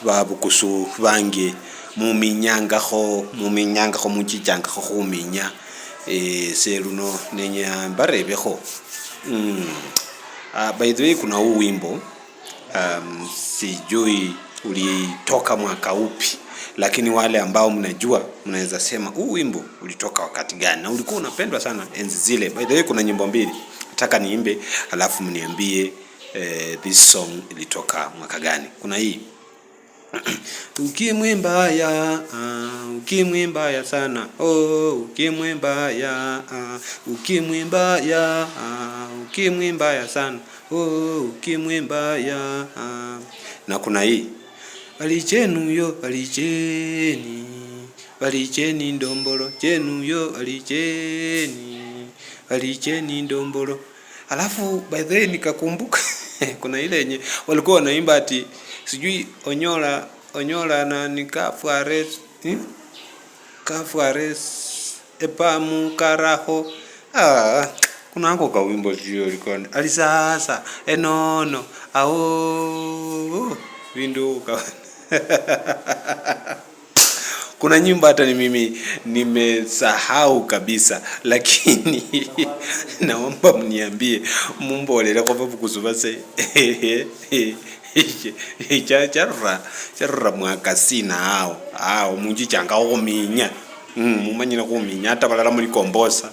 babukusu bange muminyangakho muchichangakho khuminya seluno nenya mbarebekho. By the way, kuna huu wimbo sijui ulitoka mwaka upi, lakini wale ambao mnajua mnaweza sema huu wimbo ulitoka wakati gani na ulikuwa unapendwa sana enzi zile. By the way, kuna nyimbo mbili nataka niimbe, alafu mniambie this song ilitoka mwaka gani. Kuna hii ukimwi mbaya sana, ukimwi mbaya, ukimwi mbaya, ukimwi mbaya sana, ukimwi mbaya. Na kuna hii alichenu yo alicheni ndombolo chenu yo alicheni ndombolo. Alafu by the way nikakumbuka kuna ile yenye walikuwa wanaimba ati sijui onyola na nikafu ares epamu karaho. Kuna hako ka wimbo sijui ulikuwa alisasa enono winduka. Kuna nyimbo hata ni mimi nimesahau kabisa, lakini naomba mniambie mumbolele kwa sababu kusubase charra mwaka sina hao munjichanga khuminya mumanyira khuminya hata balala muri kombosa.